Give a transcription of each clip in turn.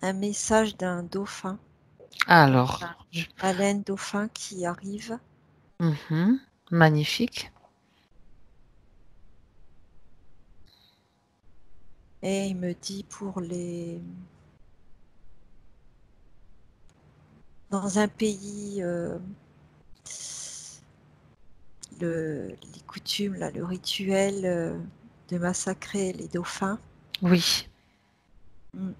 un message d'un dauphin, un Alors, baleine dauphin qui arrive. mhm, magnifique. Et il me dit dans un pays, les coutumes, là, le rituel de massacrer les dauphins. Oui, Mm.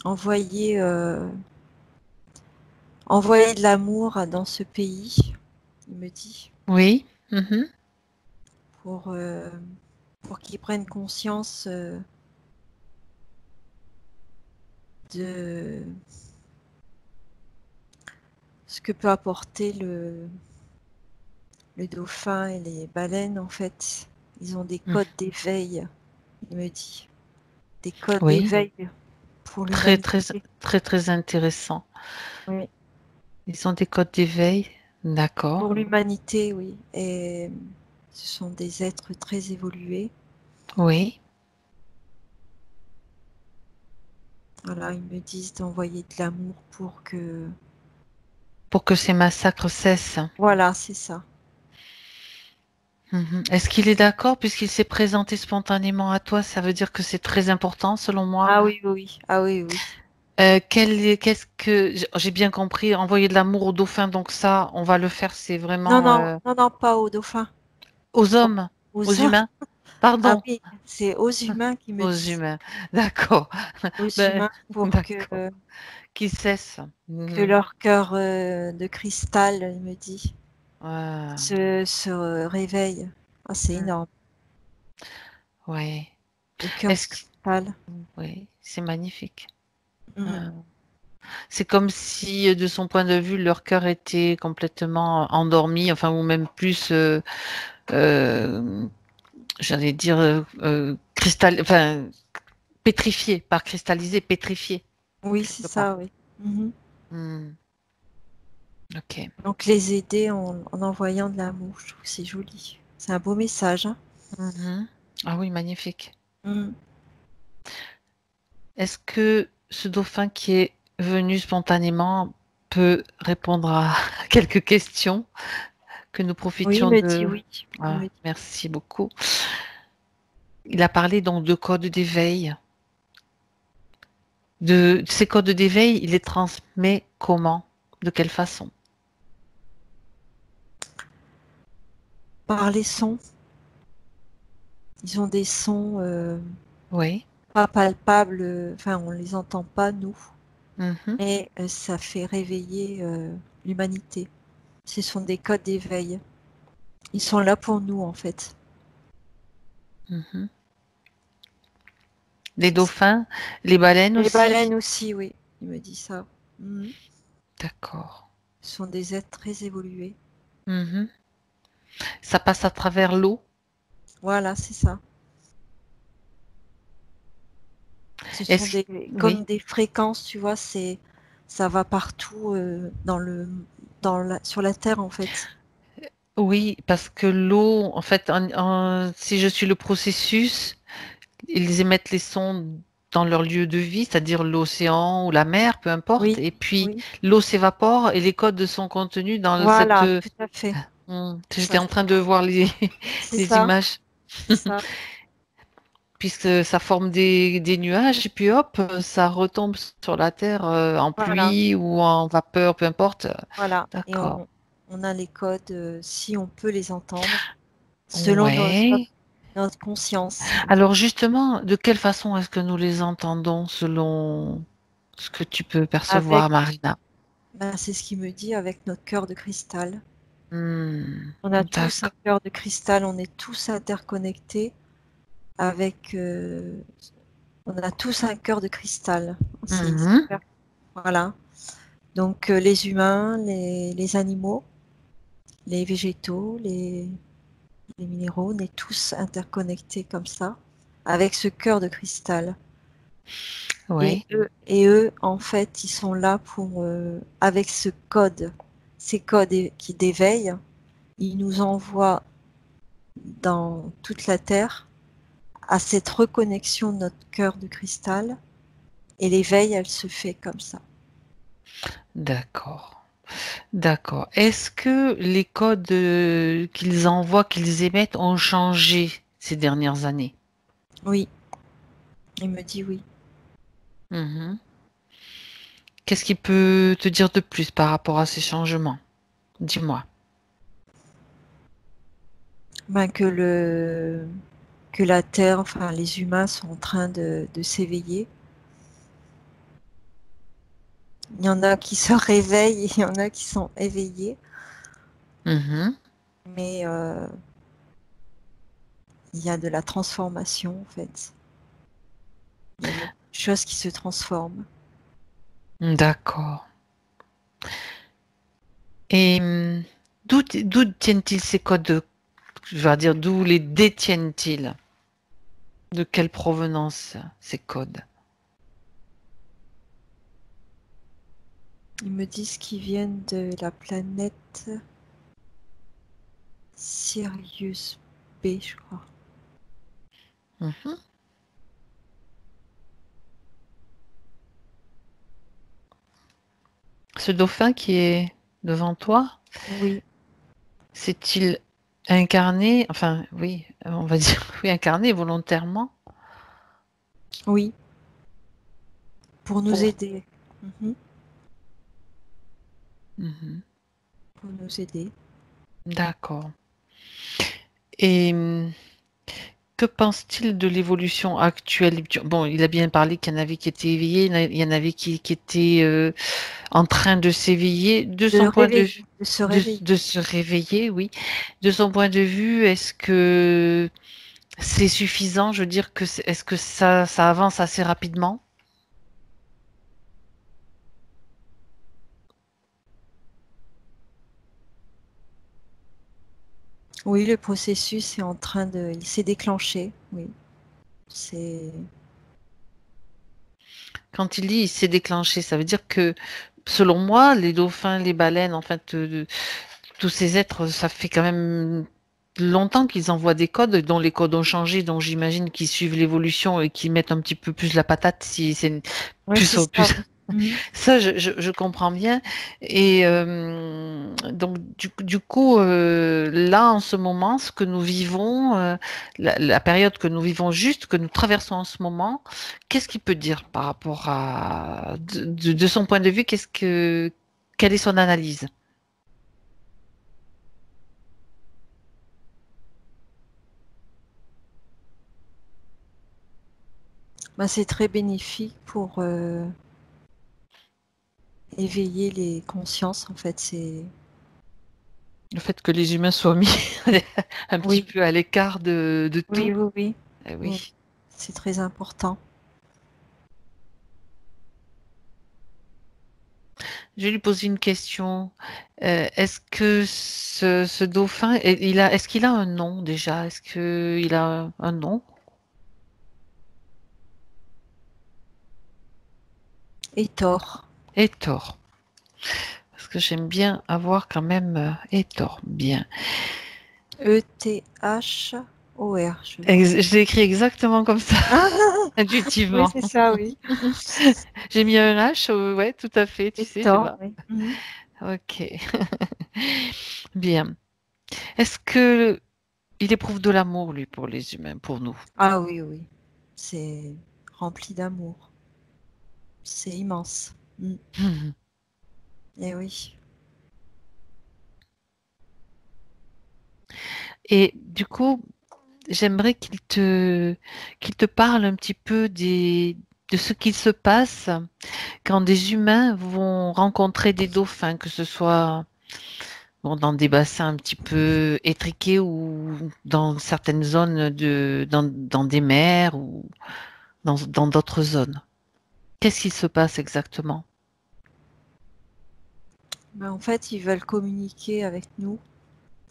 Envoyer, envoyer de l'amour dans ce pays, il me dit, oui, mhm, pour, euh, pour qu'ils prennent conscience de ce que peut apporter le dauphin et les baleines. En fait, ils ont des mm, codes d'éveil, il me dit, des codes oui, d'éveil pour très, très, l'humanité. très, très intéressant. Oui. Ils ont des codes d'éveil, Pour d'accord. l'humanité, oui. Et ce sont des êtres très évolués. Oui, Voilà, ils me disent d'envoyer de l'amour pour que... pour que ces massacres cessent. Voilà, c'est ça. Mhm. Est-ce qu'il est d'accord puisqu'il s'est présenté spontanément à toi? Ça veut dire que c'est très important selon moi. Ah oui, oui, oui. Ah oui, oui. Qu'est-ce que j'ai bien compris, envoyer de l'amour aux dauphins, donc ça, on va le faire, c'est Non, vraiment non, non, non, pas aux dauphins. aux hommes, aux Aux hommes. humains. Ah Pardon, oui, c'est aux humains qui me aux disent. humains. D'accord. Aux Ben, humains pour d'accord. Qui cesse. que Mhm. leur cœur de cristal, il me dit, Ah, se réveille. Ah, c'est mm, énorme. ouais. Le cœur de Est-ce que cristal. oui, c'est magnifique. Mm. Ah. C'est comme si, de son point de vue, leur cœur était complètement endormi, enfin, ou même plus, euh, j'allais dire, enfin, pétrifié, pas cristallisé, pétrifié, Oui, c'est quelque part. ça, oui. Mhm. Hmm, ok. Donc les aider en envoyant de l'amour, je trouve que c'est joli. C'est un beau message, hein. Mhm. Ah oui, magnifique. Mm. Est-ce que ce dauphin qui est venu spontanément peut répondre à quelques questions que nous Oui, il profitions me dit de... oui. Il Ah, me dit merci beaucoup. Il a parlé donc de codes d'éveil. De ces codes d'éveil, il les transmet comment? De quelle façon? par les sons. Ils ont des sons Oui. pas palpables, enfin on les entend pas nous, Mhm, mais ça fait réveiller l'humanité. Ce sont des codes d'éveil. Ils sont là pour nous en fait. mhm. Les dauphins, les baleines Les aussi? baleines aussi, oui. Il me dit ça. Mhm. D'accord. Ce sont des êtres très évolués. Mhm. Ça passe à travers l'eau. Voilà, c'est ça. Ce sont Est-ce... des Oui. comme des fréquences, tu vois, ça va partout sur la Terre en fait. Oui, parce que l'eau, en fait, si je suis le processus, ils émettent les sons dans leur lieu de vie, c'est-à-dire l'océan ou la mer, peu importe, Oui, et puis oui. l'eau s'évapore et les codes sont contenus dans cette... Voilà, tout à fait. J'étais Ça, en train de voir c'est les ça, images, c'est ça. puisque ça forme des nuages, et puis hop, ça retombe sur la terre en Voilà, pluie ou en vapeur, peu importe. voilà. Et D'accord. on a les codes si on peut les entendre, selon Ouais. notre conscience. Alors justement, de quelle façon est-ce que nous les entendons selon ce que tu peux Avec, percevoir, Marina? ben, c'est ce qu'il me dit avec notre cœur de cristal. Hmm, On a tous un d'accord. cœur de cristal, on est tous interconnectés avec, on a tous un cœur de cristal. C'est Mhm, super. Voilà. Donc les humains, les animaux, les végétaux, les minéraux, on est tous interconnectés comme ça, avec ce cœur de cristal. Oui. Et eux, en fait, ils sont là pour, avec ces codes qui d'éveil, ils nous envoient dans toute la Terre à cette reconnexion de notre cœur de cristal. Et l'éveil, elle se fait comme ça. D'accord. D'accord. Est-ce que les codes qu'ils envoient, qu'ils émettent ont changé ces dernières années? Oui, il me dit oui. Mhm. Qu'est-ce qu'il peut te dire de plus par rapport à ces changements? Dis-moi. Ben, que la Terre, enfin les humains sont en train de s'éveiller. Il y en a qui se réveillent et il y en a qui sont éveillés. Mhm. Mais il y a de la transformation en fait. Il y a beaucoup de choses qui se transforment. D'accord. Et d'où tiennent-ils ces codes? Je vais dire, d'où les détiennent-ils? De quelle provenance ces codes? Ils me disent qu'ils viennent de la planète Sirius B, je crois. Mhm. Ce dauphin qui est devant toi, Oui, s'est-il incarné, enfin oui, on va dire oui, incarné volontairement oui, pour nous pour. aider. Mhm, Mhm. pour nous aider. D'accord. Et que pense-t-il de l'évolution actuelle? Bon, il a bien parlé qu'il y en avait qui étaient éveillés, il y en avait qui étaient en train de s'éveiller. De De son point de réveiller, vue, de se réveiller. de se réveiller, oui. De son point de vue, est-ce que c'est suffisant? Je veux dire que est-ce que ça avance assez rapidement? Oui, le processus est en train de... Il s'est déclenché, oui. C'est... Quand il dit il s'est déclenché, ça veut dire que, selon moi, les dauphins, les baleines, en fait, tous ces êtres, ça fait quand même longtemps qu'ils envoient des codes, dont les codes ont changé, dont j'imagine qu'ils suivent l'évolution et qu'ils mettent un petit peu plus la patate si c'est Oui, plus c'est au ça, plus. oui. Mhm. Ça, je comprends bien. Et donc, du coup, là, en ce moment, ce que nous vivons, la période que nous vivons juste, que nous traversons en ce moment, qu'est-ce qu'il peut dire par rapport à, de son point de vue, quelle est son analyse? Bah, c'est très bénéfique pour éveiller les consciences, en fait. C'est... Le fait que les humains soient mis un petit Oui, peu à l'écart de oui, tout. oui, oui. Eh Oui, oui. c'est très important. Je vais lui poser une question. Est-ce que ce dauphin, est-ce qu'il a un nom déjà? Est-ce qu'il a un nom? Et tort. Hector. Parce que j'aime bien avoir quand même Hector. Bien. Ethor, je crois. Je l'ai écrit exactement comme ça, Oui, intuitivement. c'est ça, oui. J'ai mis un H, ouais, tout à fait, tu Et sais, je sais tort, pas. oui. Mhm. Ok. Bien. Est-ce que il éprouve de l'amour, lui, pour les humains, pour nous? Ah oui, oui. C'est rempli d'amour. C'est immense. Mm. Et oui. Et du coup, j'aimerais qu'il te parle un petit peu de ce qu'il se passe quand des humains vont rencontrer des dauphins, que ce soit bon, dans des bassins un petit peu étriqués ou dans certaines zones dans des mers ou dans d'autres zones. Qu'est-ce qui se passe exactement? Ben, en fait, ils veulent communiquer avec nous.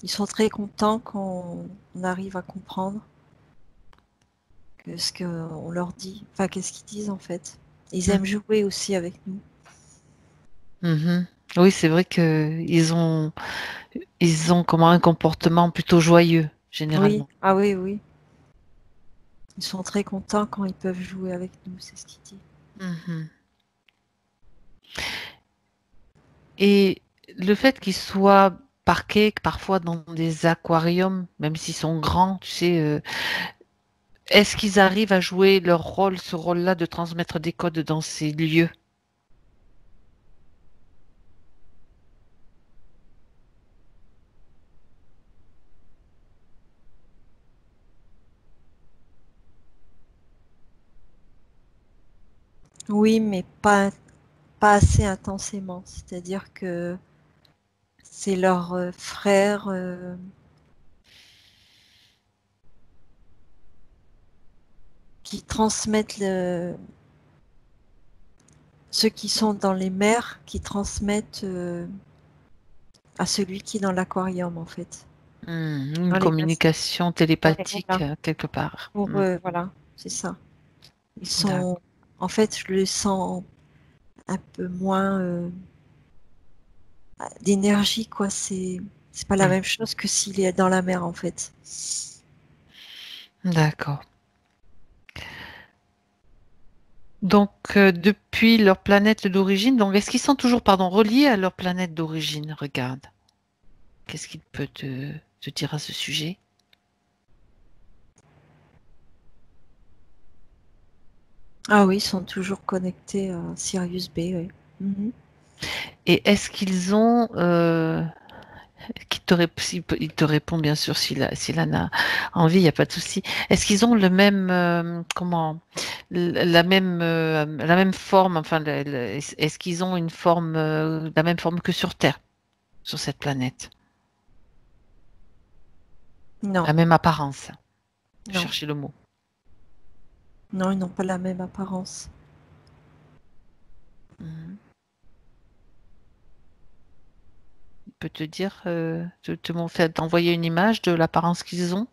Ils sont très contents qu'on arrive à comprendre ce qu'on leur dit. Enfin, qu'est-ce qu'ils disent en fait. Ils Mm. aiment jouer aussi avec nous. Mhm. Oui, c'est vrai que ils ont comment un comportement plutôt joyeux, Oui, généralement. ah oui, oui. Ils sont très contents quand ils peuvent jouer avec nous, c'est ce qu'ils disent. Mhm. Et le fait qu'ils soient parqués parfois dans des aquariums, même s'ils sont grands, tu sais, est-ce qu'ils arrivent à jouer leur rôle, ce rôle-là de transmettre des codes dans ces lieux? Oui, mais pas assez intensément. C'est-à-dire que c'est leur frère qui transmettent ceux qui sont dans les mers, qui transmettent à celui qui est dans l'aquarium, en fait. Une Dans les bassins. communication Ouais, télépathique voilà. quelque part. Pour eux, voilà, c'est ça. Ils D'accord. sont, en fait, je le sens un peu moins d'énergie, quoi. C'est pas la Mm. même chose que s'il est dans la mer, en fait. D'accord. Donc, depuis leur planète d'origine, donc est-ce qu'ils sont toujours, pardon, reliés à leur planète d'origine? Regarde. Qu'est-ce qu'il peut te dire à ce sujet? Ah oui, ils sont toujours connectés à Sirius B, oui. Mhm. Et est-ce qu'ils ont, il te répond bien sûr s'il en a envie, il n'y a pas de souci. Est-ce qu'ils ont le même, comment, la même forme, enfin, est-ce qu'ils ont une forme, la même forme que sur Terre, sur cette planète? Non, La même apparence. non, Cherchez le mot. non, ils n'ont pas la même apparence. Mhm. Il peut te dire, m'ont fait t'envoyer une image de l'apparence qu'ils ont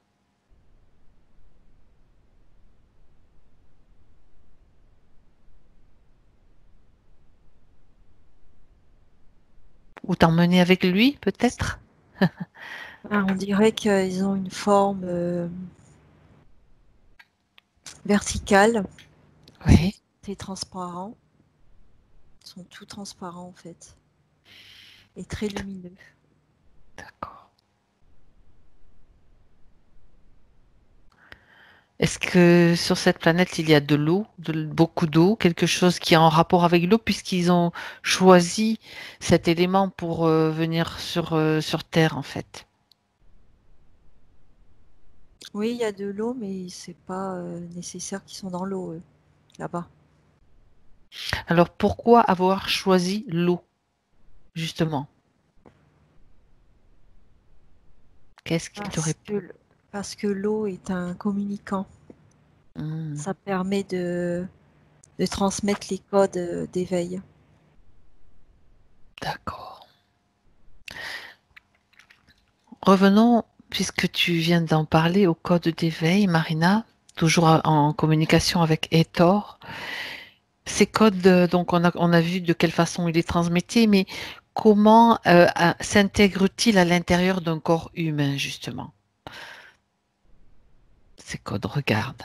ou t'emmener avec lui, peut-être? Ah, on dirait qu'ils ont une forme verticale. Oui. C'est transparent. Ils sont tout transparents en fait. Et très lumineux. D'accord. Est-ce que sur cette planète, il y a de l'eau, beaucoup d'eau, quelque chose qui est en rapport avec l'eau, puisqu'ils ont choisi cet élément pour venir sur Terre, en fait? Oui, il y a de l'eau, mais c'est pas nécessaire qu'ils sont dans l'eau là-bas. Alors pourquoi avoir choisi l'eau, justement? Qu'est-ce qu'il t'aurait... Parce que, parce que l'eau est un communicant. Hmm, Ça permet de transmettre les codes d'éveil. d'accord. Revenons, puisque tu viens d'en parler, au code d'éveil, Marina, toujours en communication avec Hector. Ces codes, donc on a vu de quelle façon il est transmetté, mais comment s'intègre-t-il à l'intérieur d'un corps humain, justement? Ces codes, regarde.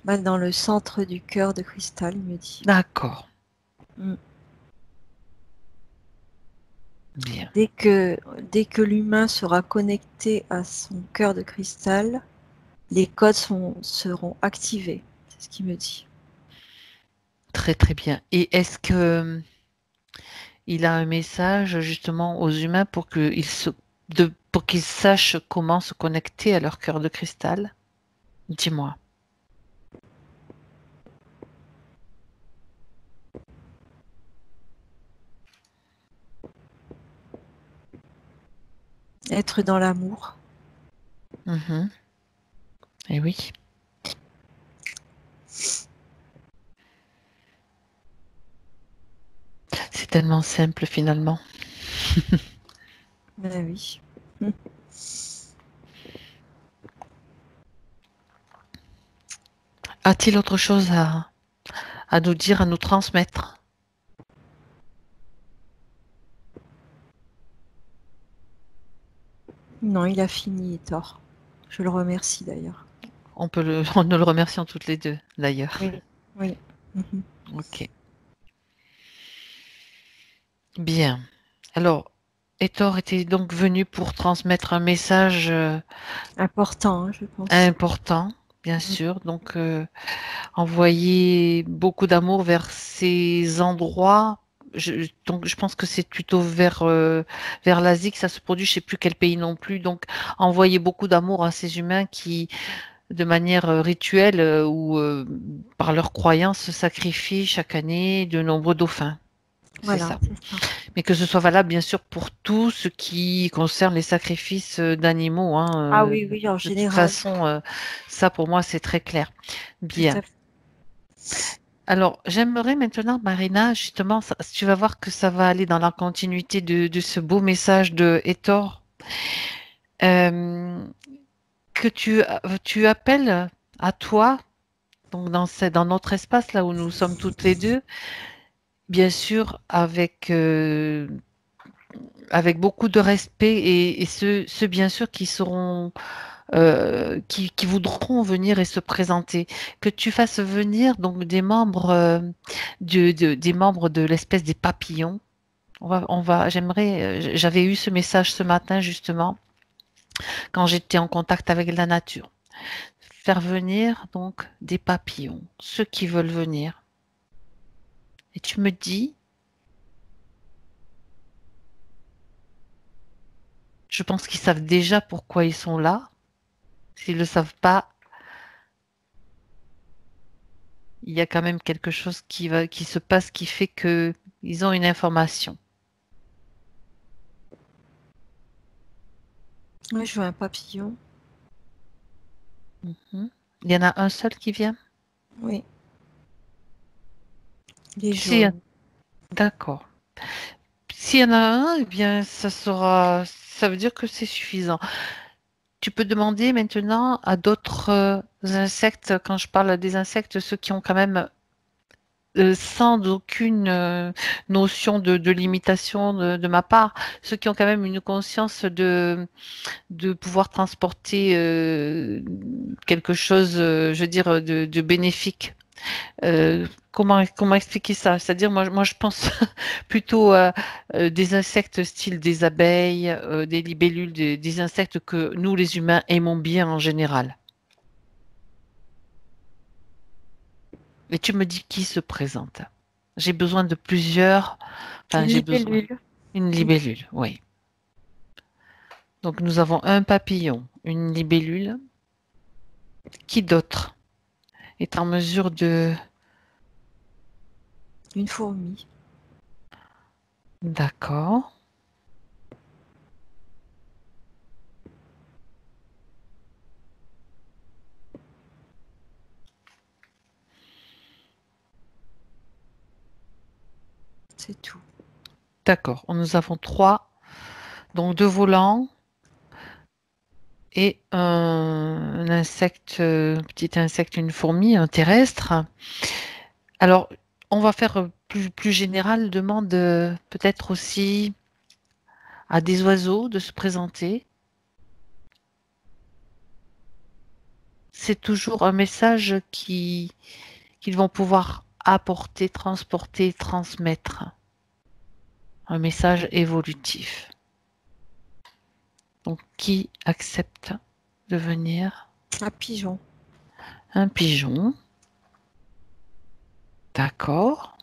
Bah, dans le centre du cœur de cristal, il me dit. D'accord, Mm. bien, Dès que, dès que l'humain sera connecté à son cœur de cristal, les codes seront activés. C'est ce qu'il me dit. très très bien. Et est-ce que il a un message justement aux humains pour pour qu'ils sachent comment se connecter à leur cœur de cristal? Dis-moi. Être dans l'amour. Mhm. Eh oui, c'est tellement simple finalement. Ben oui. Mm. A-t-il autre chose à nous dire, à nous transmettre? Non, il a fini, Thor. Je le remercie d'ailleurs. On nous le remercions toutes les deux, d'ailleurs. Oui, oui. Mhm. Ok. Bien. Alors, Hector était donc venu pour transmettre un message Important, hein, je pense. important, bien Mm. sûr. Donc, envoyer beaucoup d'amour vers ces endroits. Donc, je pense que c'est plutôt vers l'Asie que ça se produit. Je sais plus quel pays non plus. Donc, envoyer beaucoup d'amour à ces humains qui, de manière rituelle ou par leur croyance, se sacrifient chaque année de nombreux dauphins. C'est Voilà, ça. c'est ça. Mais que ce soit valable, bien sûr, pour tout ce qui concerne les sacrifices d'animaux, Ah hein. oui, oui, en De toute général. façon, ça, pour moi, c'est très clair. Tout Bien. à fait. Alors, j'aimerais maintenant, Marina, justement, tu vas voir que ça va aller dans la continuité de ce beau message de Hector, euh, que tu appelles à toi, donc dans notre espace, là où nous sommes toutes les deux, bien sûr, avec beaucoup de respect et ceux, bien sûr, qui seront, qui voudront venir et se présenter, que tu fasses venir donc des membres, des membres de l'espèce des papillons. J'avais eu ce message ce matin justement quand j'étais en contact avec la nature. Faire venir donc des papillons, ceux qui veulent venir. Et tu me dis, je pense qu'ils savent déjà pourquoi ils sont là. S'ils ne le savent pas, il y a quand même quelque chose qui se passe qui fait que ils ont une information. Oui, je veux un papillon. Mhm. Il y en a un seul qui vient? Oui, il est Si, jaune. d'accord. S'il y en a un, eh bien, ça veut dire que c'est suffisant. Tu peux demander maintenant à d'autres insectes, quand je parle des insectes, ceux qui ont quand même, sans aucune notion de limitation de ma part, ceux qui ont quand même une conscience de pouvoir transporter quelque chose, je veux dire, de bénéfique. Comment expliquer ça? C'est-à-dire, moi, je pense plutôt à des insectes style des abeilles, des libellules, des insectes que nous, les humains, aimons bien en général. Et tu me dis qui se présente? J'ai besoin de plusieurs. Enfin, Une j'ai besoin. libellule. Une libellule, oui. Donc, nous avons un papillon, une libellule. Qui d'autre est en mesure de... Une fourmi. D'accord. C'est tout. D'accord. Nous avons trois. Donc, deux volants et un insecte, petit insecte, une fourmi, un terrestre. Alors, on va faire plus général, demande peut-être aussi à des oiseaux de se présenter. C'est toujours un message qu'ils vont pouvoir apporter, transporter, transmettre. Un message évolutif. Donc, qui accepte de venir? Un pigeon. Un pigeon. D'accord.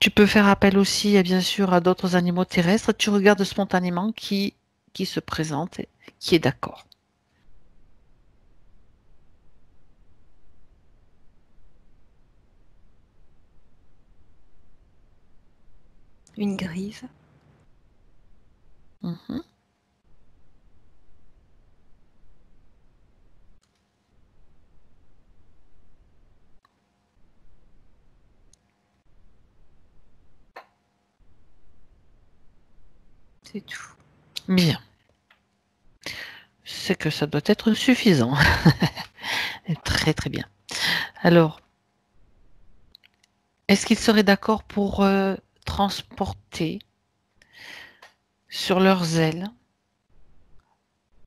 Tu peux faire appel aussi, bien sûr, à d'autres animaux terrestres. Tu regardes spontanément qui se présente, et qui est d'accord. Une grive. Mhm. C'est tout. Bien. C'est que ça doit être suffisant. Très très bien. Alors, est-ce qu'ils seraient d'accord pour transporter sur leurs ailes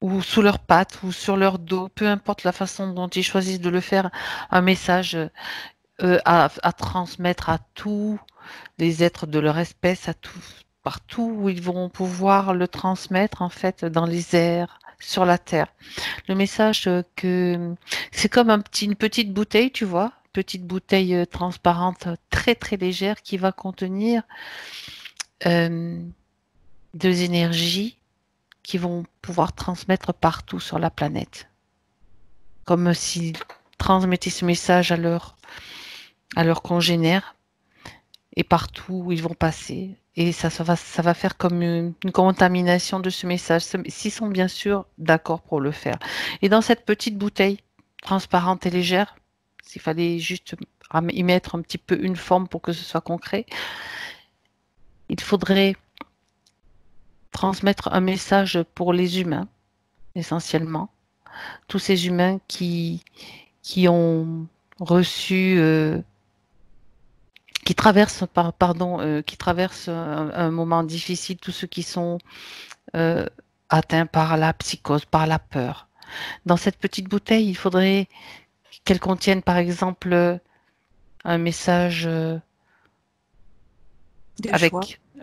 ou sous leurs pattes ou sur leur dos, peu importe la façon dont ils choisissent de le faire, un message à transmettre à tous les êtres de leur espèce, à tout, partout où ils vont pouvoir le transmettre en fait dans les airs, sur la terre. Le message que c'est comme une petite bouteille, tu vois, petite bouteille transparente très très légère qui va contenir euh, deux énergies qui vont pouvoir transmettre partout sur la planète. Comme s'ils transmettaient ce message à leurs congénères et partout où ils vont passer. Et ça va faire comme une contamination de ce message, s'ils sont bien sûr d'accord pour le faire. Et dans cette petite bouteille transparente et légère, s'il fallait juste y mettre un petit peu une forme pour que ce soit concret, il faudrait transmettre un message pour les humains, essentiellement. Tous ces humains qui ont reçu qui traversent, qui traversent un moment difficile, tous ceux qui sont euh, atteints par la psychose, par la peur. Dans cette petite bouteille, il faudrait qu'elle contienne, par exemple, un message De joie. avec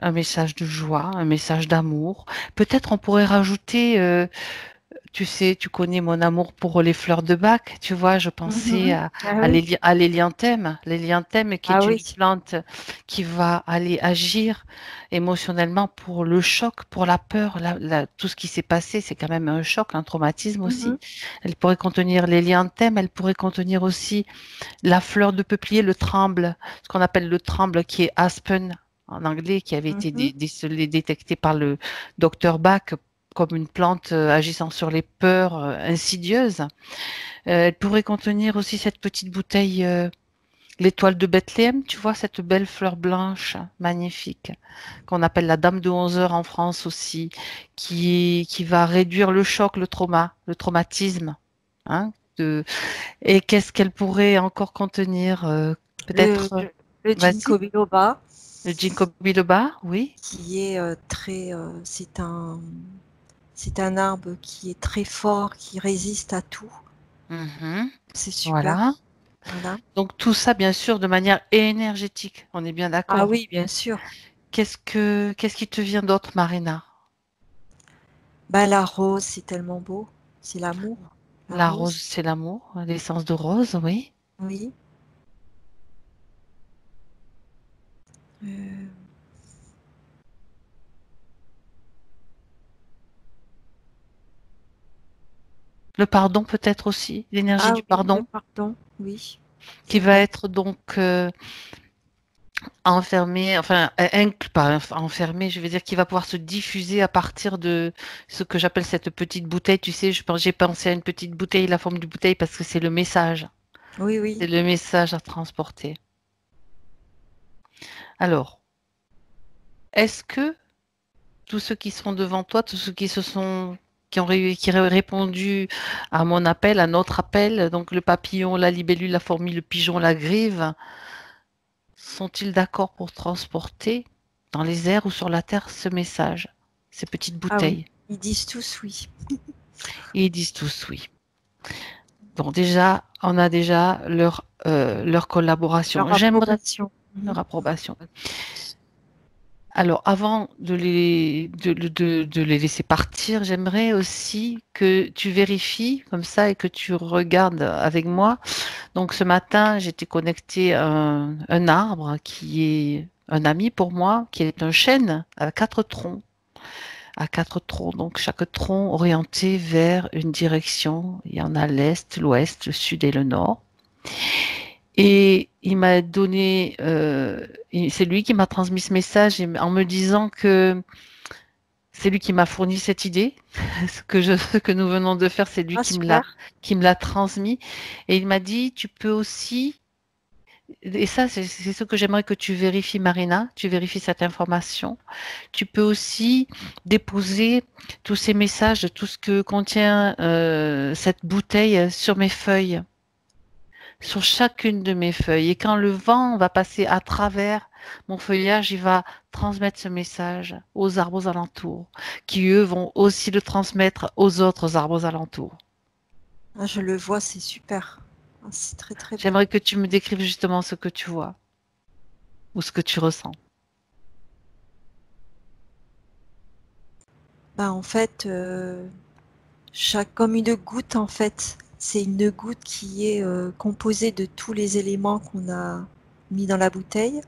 un message de joie, un message d'amour. Peut-être on pourrait rajouter tu sais, tu connais mon amour pour les fleurs de bac, tu vois, je pensais Mhm. Ah à oui, l'hélianthème. L'hélianthème qui ah est une oui. plante qui va aller agir émotionnellement pour le choc, pour la peur, tout ce qui s'est passé, c'est quand même un choc, un traumatisme aussi. Mhm. Elle pourrait contenir l'hélianthème, elle pourrait contenir aussi la fleur de peuplier, le tremble, ce qu'on appelle le tremble qui est aspen en anglais, qui avait été Mhm. détecté par le docteur Bach comme une plante agissant sur les peurs insidieuses. Elle pourrait contenir aussi cette petite bouteille, l'étoile de Bethléem, tu vois, cette belle fleur blanche magnifique, qu'on appelle la Dame de 11 heures en France aussi, qui va réduire le choc, le traumatisme. Hein, et qu'est-ce qu'elle pourrait encore contenir Le, peut-être, le, le vas-y, ginkgo biloba, le ginkgo biloba, oui. qui est c'est un arbre qui est très fort, qui résiste à tout. Mhm. C'est Voilà. super. Voilà. Donc tout ça, bien sûr, de manière énergétique. On est bien Ah d'accord. oui, bien sûr. Qu'est-ce qui te vient d'autre, Marina? Bah, la rose, c'est tellement beau. C'est l'amour, la La rose, rose. c'est l'amour, l'essence de rose, oui. Oui. Euh, Le pardon peut-être aussi, l'énergie Ah du oui, le pardon, pardon. Oui, qui c'est va vrai. être donc enfermé, enfin pas enfermé, je veux dire, qui va pouvoir se diffuser à partir de ce que j'appelle cette petite bouteille. Tu sais, j'ai pensé à une petite bouteille, la forme du bouteille, parce que c'est le message. Oui, C'est oui. le message à transporter. Alors, est-ce que tous ceux qui sont devant toi, tous ceux qui ont répondu à mon appel, à notre appel, donc le papillon, la libellule, la fourmi, le pigeon, la grive, sont-ils d'accord pour transporter dans les airs ou sur la terre ce message, ces petites Ah oui. bouteilles? Ils disent tous oui. Et ils disent tous oui. Donc déjà, on a déjà leur collaboration. Leur J'aimerais approbation. leur Mhm. approbation. Alors, avant de les laisser partir, j'aimerais aussi que tu vérifies comme ça et que tu regardes avec moi. Donc, ce matin, j'étais connectée à un arbre qui est un ami pour moi, qui est un chêne à quatre troncs. À quatre troncs, donc chaque tronc orienté vers une direction. Il y en a l'est, l'ouest, le sud et le nord. Et il m'a donné, c'est lui qui m'a transmis ce message en me disant que c'est lui qui m'a fourni cette idée. Ce que nous venons de faire, c'est lui Ah super. qui me l'a transmis. Et il m'a dit, tu peux aussi et ça, c'est ce que j'aimerais que tu vérifies, Marina. Tu vérifies cette information. Tu peux aussi déposer tous ces messages, tout ce que contient cette bouteille sur mes feuilles, sur chacune de mes feuilles. Et quand le vent va passer à travers mon feuillage, il va transmettre ce message aux arbres aux alentours, qui eux vont aussi le transmettre aux autres arbres aux alentours. Ah, je le vois, c'est super. Ah, c'est très très bien. J'aimerais que tu me décrives justement ce que tu vois ou ce que tu ressens. Bah, en fait, comme une goutte, en fait. C'est une goutte qui est composée de tous les éléments qu'on a mis dans la bouteille.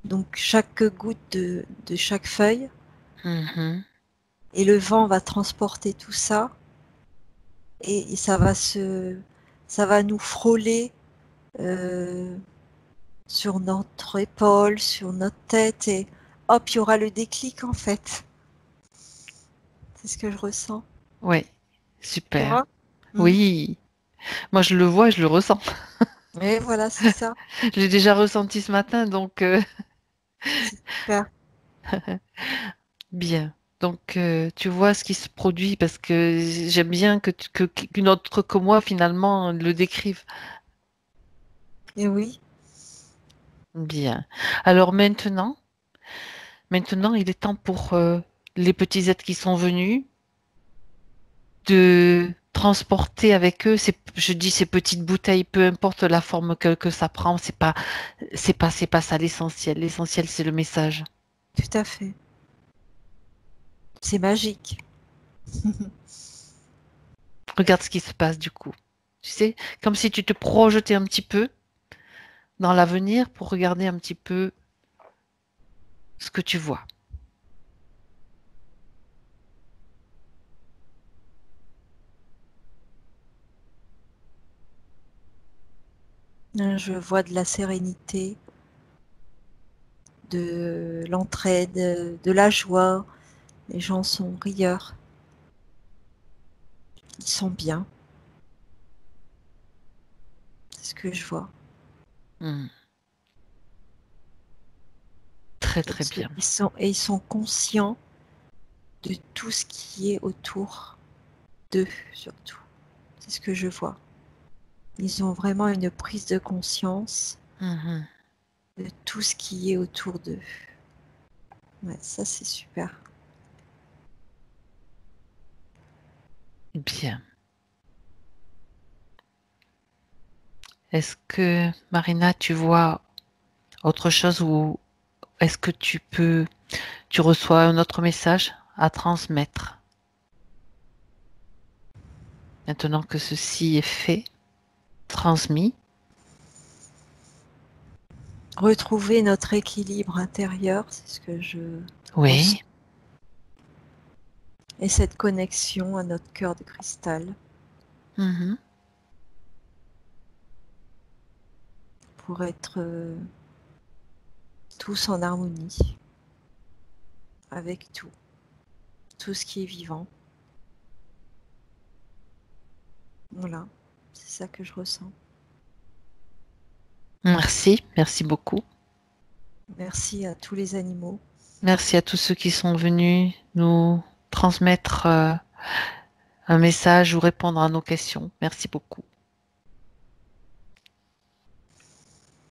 Donc chaque goutte de chaque feuille. Mhm. Et le vent va transporter tout ça. Et ça va nous frôler euh, sur notre épaule, sur notre tête. Et hop, il y aura le déclic, en fait. C'est ce que je ressens. Ouais, Tu super. vois? Mm. Oui, moi je le vois et je le ressens. Et voilà, c'est ça. Je l'ai déjà ressenti ce matin, donc C'est super. bien. Donc tu vois ce qui se produit parce que j'aime bien qu'une autre que moi finalement le décrive. Et oui. Bien. Alors maintenant, il est temps pour les petits êtres qui sont venus de transporter avec eux je dis ces petites bouteilles, peu importe la forme que ça prend, c'est pas ça l'essentiel. L'essentiel, c'est le message. Tout à fait. C'est magique. Regarde ce qui se passe du coup. Tu sais, comme si tu te projetais un petit peu dans l'avenir pour regarder un petit peu ce que tu vois. Je vois de la sérénité, de l'entraide, de la joie. Les gens sont rieurs. Ils sont bien. C'est ce que je vois. Hmm. Très très bien. Et ils sont conscients de tout ce qui est autour d'eux, surtout. C'est ce que je vois. Ils ont vraiment une prise de conscience Mhm. de tout ce qui est autour d'eux. Ouais, ça c'est super. Bien. Est-ce que, Marina, tu vois autre chose ou est-ce que tu reçois un autre message à transmettre maintenant que ceci est fait, transmis? Retrouver notre équilibre intérieur, c'est ce que je ressens. Oui. Et cette connexion à notre cœur de cristal Mhm. pour être tous en harmonie avec tout, tout ce qui est vivant. Voilà, c'est ça que je ressens. Merci, merci beaucoup. Merci à tous les animaux. Merci à tous ceux qui sont venus nous transmettre un message ou répondre à nos questions. Merci beaucoup.